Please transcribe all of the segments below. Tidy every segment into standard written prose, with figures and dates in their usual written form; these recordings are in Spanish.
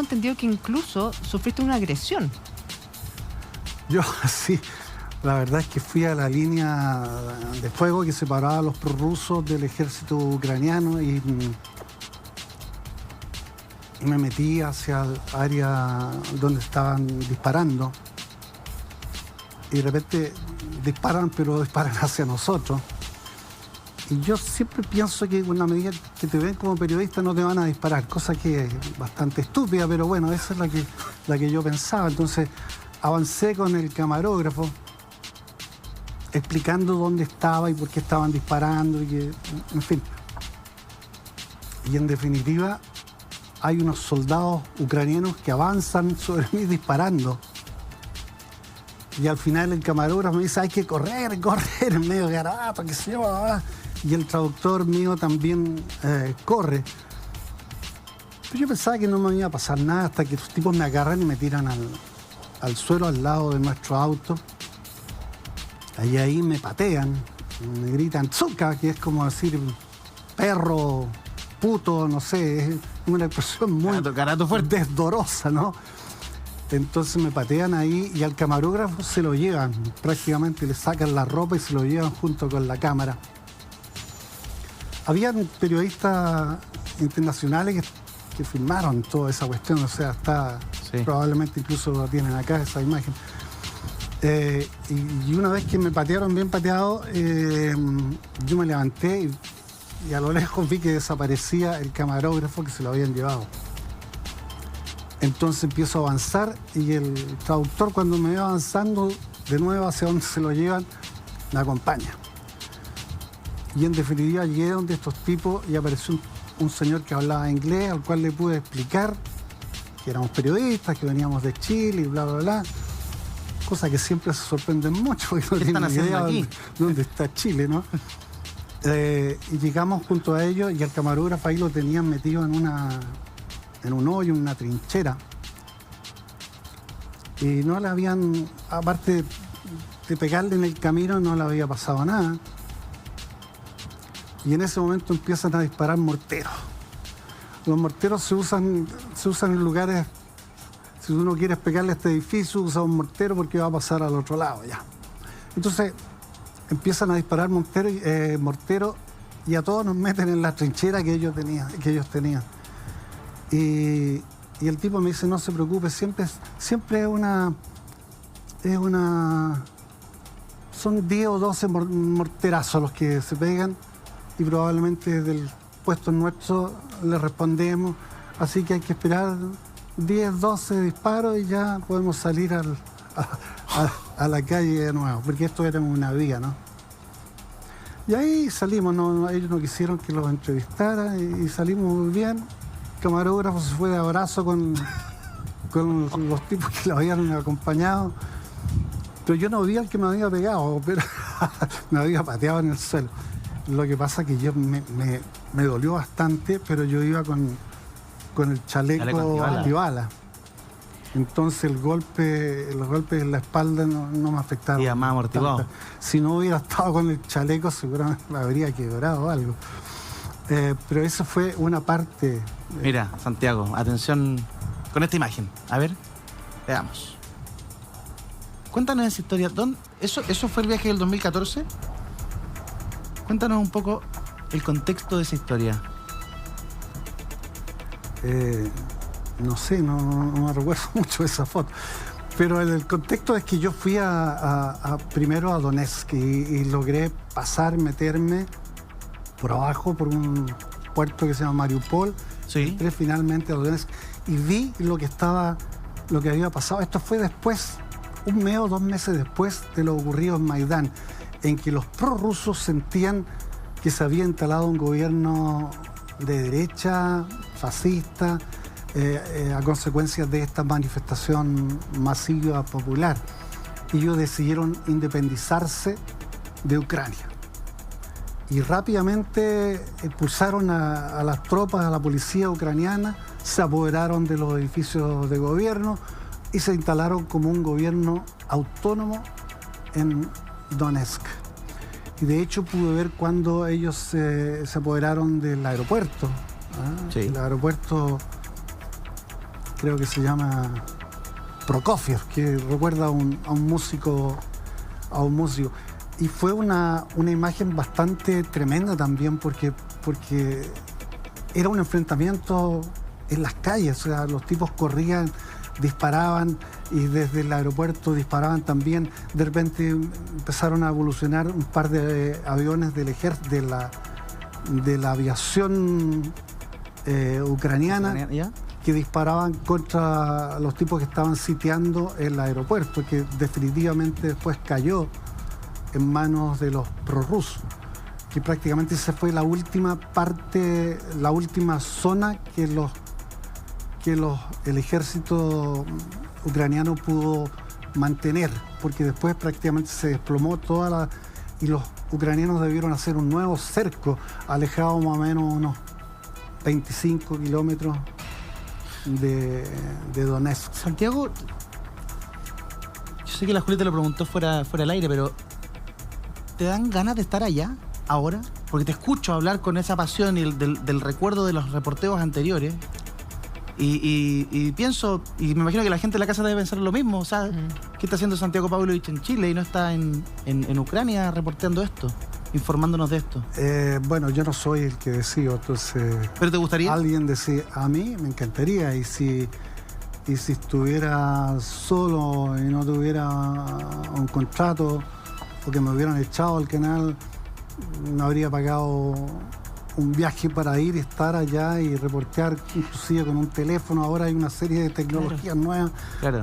entendido que incluso sufriste una agresión. Yo sí, la verdad es que fui a la línea de fuego que separaba a los prorrusos del ejército ucraniano y me metí hacia el área donde estaban disparando. Y de repente disparan, pero disparan hacia nosotros. Y yo siempre pienso que en la medida que te ven como periodista no te van a disparar, cosa que es bastante estúpida, pero bueno, esa es la que yo pensaba. Entonces avancé con el camarógrafo explicando dónde estaba y por qué estaban disparando, y que, en fin. Y en definitiva, hay unos soldados ucranianos que avanzan sobre mí disparando. Y al final el camarógrafo me dice, hay que correr, en medio de garabato, qué sé yo. Y el traductor mío también corre. Pero yo pensaba que no me iba a pasar nada hasta que los tipos me agarran y me tiran al suelo al lado de nuestro auto. Ahí me patean, me gritan "tzuka", que es como decir perro, puto, no sé, es una expresión muy desdorosa, ¿no? Entonces me patean ahí y al camarógrafo se lo llevan, prácticamente le sacan la ropa y se lo llevan junto con la cámara. Habían periodistas internacionales que filmaron toda esa cuestión, o sea, probablemente incluso lo tienen acá, esa imagen. Y una vez que me patearon bien pateado, yo me levanté y a lo lejos vi que desaparecía el camarógrafo que se lo habían llevado. Entonces empiezo a avanzar y el traductor, cuando me va avanzando de nuevo hacia donde se lo llevan, me acompaña. Y en definitiva llegué donde estos tipos y apareció un señor que hablaba inglés, al cual le pude explicar que éramos periodistas, que veníamos de Chile y bla, bla, bla. Cosa que siempre se sorprenden mucho, porque no tienen idea de dónde está Chile, ¿no? Y llegamos junto a ellos y al camarógrafo ahí lo tenían metido en un hoyo, en una trinchera. Y no le habían, aparte de pegarle en el camino, no le había pasado nada. Y en ese momento empiezan a disparar morteros. Los morteros se usan en lugares. Si uno quiere pegarle a este edificio, usa un mortero porque va a pasar al otro lado ya. Entonces empiezan a disparar morteros y a todos nos meten en la trinchera que ellos tenían. Y el tipo me dice, no se preocupe, siempre es una... Son 10 o 12 morterazos los que se pegan y probablemente desde el puesto nuestro le respondemos, así que hay que esperar 10, 12 disparos y ya podemos salir a la calle de nuevo, porque esto era una vía, ¿no? Y ahí salimos, ellos no quisieron que los entrevistara y salimos muy bien. El camarógrafo se fue de abrazo con los tipos que lo habían acompañado, pero yo no vi al que me había pegado, pero me había pateado en el suelo. Lo que pasa es que yo me dolió bastante, pero yo iba con el chaleco antibala. Entonces los golpes en la espalda no me afectaron. Y más amortiguado. Si no hubiera estado con el chaleco, seguramente me habría quebrado algo. Pero eso fue una parte. Mira, Santiago, atención con esta imagen. A ver, veamos. Cuéntanos esa historia. ¿Eso fue el viaje del 2014? Cuéntanos un poco el contexto de esa historia. No sé, no me recuerdo mucho de esa foto. Pero el contexto es que yo fui primero a Donetsk y logré meterme por abajo, por un puerto que se llama Mariupol. Sí. Entré finalmente a Donetsk y vi lo que había pasado. Esto fue después, 1 mes o 2 meses después de lo ocurrido en Maidán, en que los prorrusos sentían que se había instalado un gobierno de derecha, fascista, a consecuencia de esta manifestación masiva popular. Y ellos decidieron independizarse de Ucrania. Y rápidamente expulsaron a las tropas, a la policía ucraniana, se apoderaron de los edificios de gobierno y se instalaron como un gobierno autónomo en Donetsk. Y de hecho pude ver cuando ellos se apoderaron del aeropuerto. Sí. El aeropuerto creo que se llama Prokofiev, que recuerda a un músico. Y fue una imagen bastante tremenda también porque era un enfrentamiento en las calles, o sea, los tipos corrían, disparaban y desde el aeropuerto disparaban también. De repente empezaron a evolucionar un par de aviones del ejército, de la aviación ucraniana, ¿Ya? que disparaban contra los tipos que estaban sitiando el aeropuerto, que definitivamente después cayó en manos de los prorrusos, que prácticamente esa fue la última parte, la última zona que el ejército ucraniano pudo mantener, porque después prácticamente se desplomó y los ucranianos debieron hacer un nuevo cerco, alejado más o menos unos 25 kilómetros de Donetsk. Santiago, yo sé que la Julia te lo preguntó fuera del aire, pero ¿te dan ganas de estar allá ahora? Porque te escucho hablar con esa pasión y del recuerdo de los reporteos anteriores. Y pienso, y me imagino que la gente de la casa debe pensar lo mismo. O sea, ¿qué está haciendo Santiago Pavlovich en Chile y no está en Ucrania reporteando esto, informándonos de esto? Bueno, yo no soy el que decido, entonces... ¿Pero te gustaría? Alguien decía, a mí me encantaría, y si estuviera solo y no tuviera un contrato o que me hubieran echado al canal, me habría pagado un viaje para ir, estar allá y reportear, inclusive con un teléfono. Ahora hay una serie de tecnologías nuevas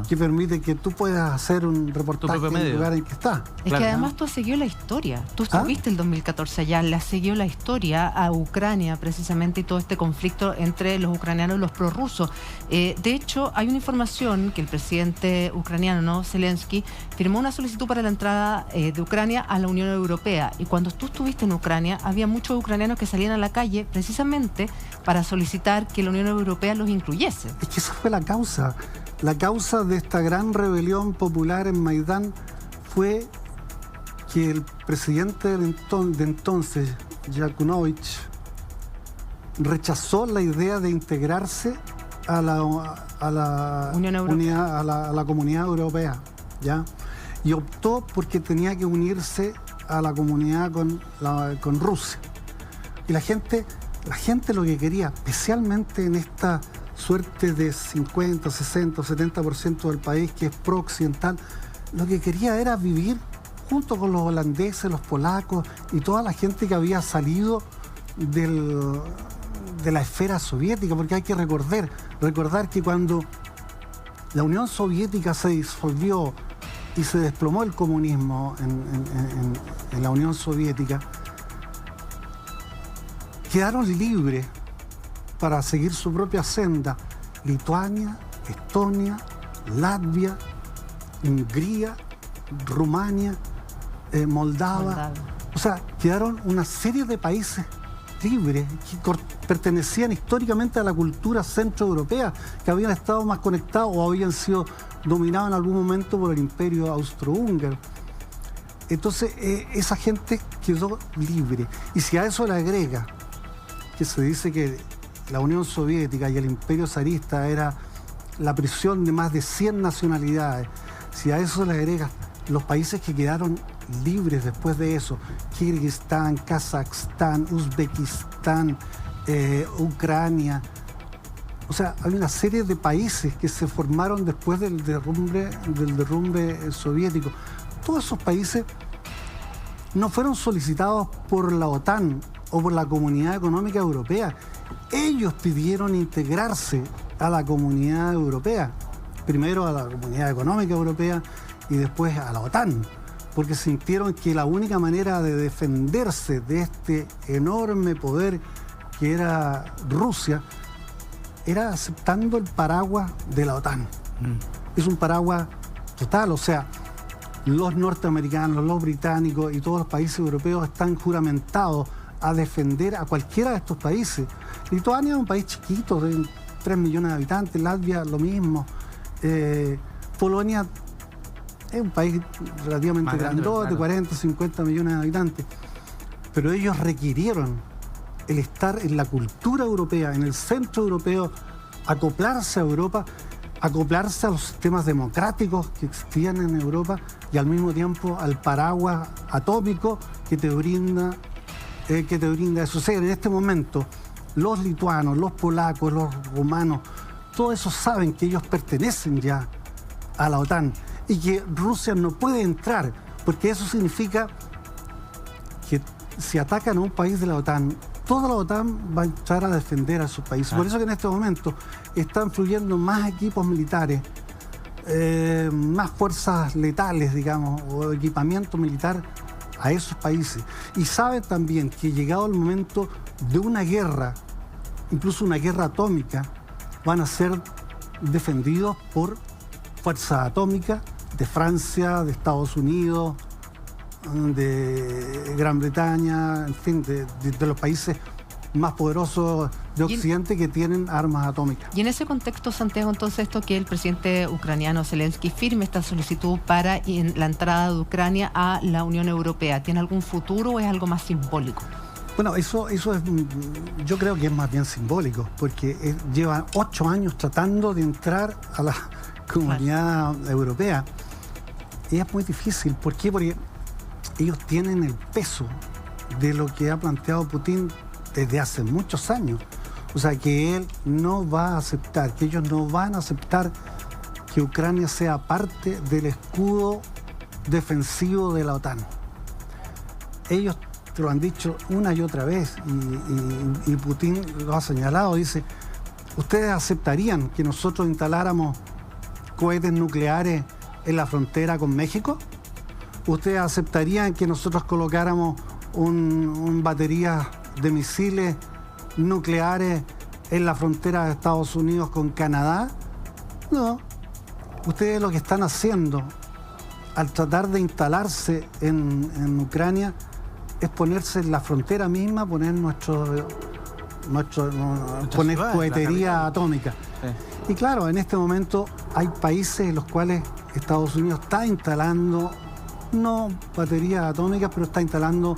que permite que tú puedas hacer un reportaje en el lugar en que estás. Es que además tú has seguido la historia. Tú estuviste el 2014 allá, le has seguido la historia a Ucrania precisamente y todo este conflicto entre los ucranianos y los prorrusos. De hecho, hay una información que el presidente ucraniano, ¿no?, Zelensky, firmó una solicitud para la entrada de Ucrania a la Unión Europea. Y cuando tú estuviste en Ucrania, había muchos ucranianos que salían a la calle precisamente para solicitar que la Unión Europea los incluyese. Es que esa fue la causa. La causa de esta gran rebelión popular en Maidán fue que el presidente de entonces, Yanukovych, rechazó la idea de integrarse a la Unión Europea, a la comunidad europea, ¿ya? Y optó porque tenía que unirse a la comunidad con Rusia. Y la gente lo que quería, especialmente en esta suerte de 50, 60, 70% del país que es pro-occidental, lo que quería era vivir junto con los holandeses, los polacos y toda la gente que había salido de la esfera soviética, porque hay que recordar que cuando la Unión Soviética se disolvió y se desplomó el comunismo en la Unión Soviética, quedaron libres para seguir su propia senda Lituania, Estonia, Latvia, Hungría, Rumania, Moldava. O sea, quedaron una serie de países libres que pertenecían históricamente a la cultura centroeuropea, que habían estado más conectados o habían sido dominados en algún momento por el imperio austrohúngaro. Entonces, esa gente quedó libre. Y si a eso le agrega que se dice que la Unión Soviética y el imperio zarista era la prisión de más de 100 nacionalidades, si a eso le agregas los países que quedaron libres después de eso, Kirguistán, Kazajstán, Uzbekistán, Ucrania, o sea, hay una serie de países que se formaron después del derrumbe soviético. Todos esos países no fueron solicitados por la OTAN o por la Comunidad Económica Europea. Ellos pidieron integrarse a la Comunidad Europea, primero a la Comunidad Económica Europea y después a la OTAN, porque sintieron que la única manera de defenderse de este enorme poder que era Rusia era aceptando el paraguas de la OTAN. Es un paraguas total, o sea, los norteamericanos, los británicos y todos los países europeos están juramentados a defender a cualquiera de estos países. Lituania es un país chiquito, de 3 millones de habitantes, Latvia lo mismo, Polonia es un país relativamente grandote, claro, 40, 50 millones de habitantes, pero ellos requirieron el estar en la cultura europea, en el centro europeo, acoplarse a Europa, acoplarse a los sistemas democráticos que existían en Europa y al mismo tiempo al paraguas atómico que te brinda eso. O sea, en este momento los lituanos, los polacos, los rumanos, todos esos saben que ellos pertenecen ya a la OTAN y que Rusia no puede entrar, porque eso significa que si atacan a un país de la OTAN, toda la OTAN va a entrar a defender a esos países. Por eso que en este momento están fluyendo más equipos militares, más fuerzas letales, digamos, o equipamiento militar a esos países. Y saben también que llegado el momento de una guerra, incluso una guerra atómica, van a ser defendidos por fuerzas atómicas de Francia, de Estados Unidos, de Gran Bretaña, en fin, de los países más poderosos de Occidente que tienen armas atómicas. Y en ese contexto, Santiago, entonces esto que el presidente ucraniano Zelensky firme esta solicitud para la entrada de Ucrania a la Unión Europea, ¿tiene algún futuro o es algo más simbólico? Bueno, eso es, yo creo que es más bien simbólico, porque llevan 8 años tratando de entrar a la Comunidad Europea. Y es muy difícil. ¿Por qué? Porque ellos tienen el peso de lo que ha planteado Putin desde hace muchos años. O sea, que él no va a aceptar, que ellos no van a aceptar que Ucrania sea parte del escudo defensivo de la OTAN. Ellos te lo han dicho una y otra vez y Putin lo ha señalado, dice, ¿ustedes aceptarían que nosotros instaláramos cohetes nucleares en la frontera con México? ¿Ustedes aceptarían que nosotros colocáramos baterías de misiles nucleares en la frontera de Estados Unidos con Canadá? No. Ustedes lo que están haciendo al tratar de instalarse en Ucrania es ponerse en la frontera misma, poner poner cohetería atómica. Sí. Y claro, en este momento hay países en los cuales Estados Unidos está instalando, no baterías atómicas, pero está instalando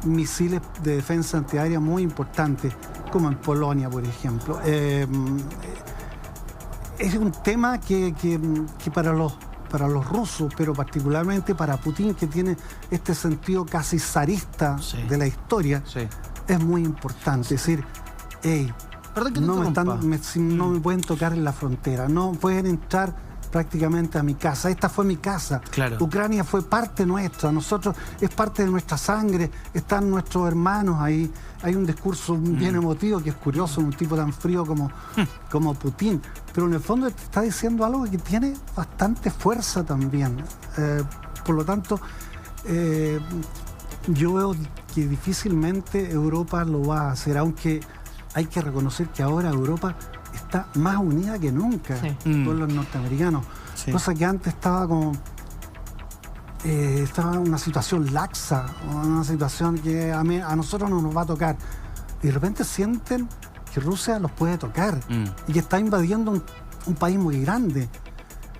misiles de defensa antiaérea muy importantes, como en Polonia, por ejemplo. Es un tema que para los rusos, pero particularmente para Putin, que tiene este sentido casi zarista de la historia, es muy importante. Es decir, hey, no me pueden tocar en la frontera, no pueden entrar prácticamente a mi casa. Esta fue mi casa. Claro. Ucrania fue parte nuestra, nosotros es parte de nuestra sangre, están nuestros hermanos ahí. Hay un discurso bien emotivo que es curioso, un tipo tan frío como Putin, pero en el fondo te está diciendo algo que tiene bastante fuerza también. Por lo tanto, yo veo que difícilmente Europa lo va a hacer, aunque hay que reconocer que ahora Europa está más unida que nunca con los norteamericanos, cosa que antes estaba como estaba en una situación laxa, una situación que a nosotros no nos va a tocar, y de repente sienten que Rusia los puede tocar y que está invadiendo un país muy grande,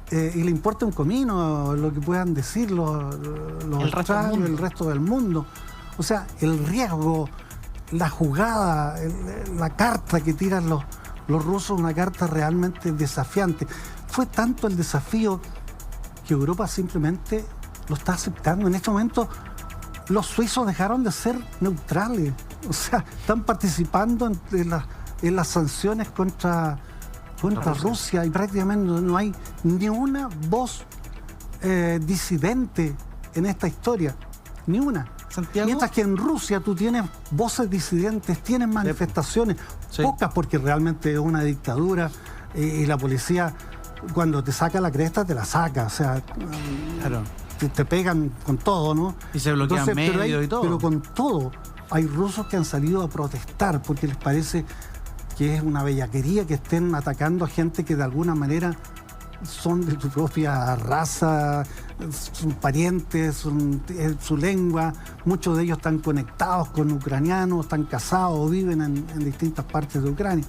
y le importa un comino lo que puedan decir el resto del mundo. O sea, el riesgo, la jugada, la carta que tiran los rusos, una carta realmente desafiante. Fue tanto el desafío que Europa simplemente lo está aceptando. En este momento los suizos dejaron de ser neutrales, o sea, están participando en las sanciones contra Rusia, y prácticamente no hay ni una voz disidente en esta historia, ni una. Santiago. Mientras que en Rusia tú tienes voces disidentes, tienes manifestaciones, pocas, porque realmente es una dictadura, y la policía cuando te saca la cresta te la saca, o sea, claro, te pegan con todo, ¿no? Y se bloquean medios y todo. Pero con todo, hay rusos que han salido a protestar porque les parece que es una bellaquería que estén atacando a gente que de alguna manera son de tu propia raza, son parientes, es su lengua. Muchos de ellos están conectados con ucranianos, están casados o viven en distintas partes de Ucrania.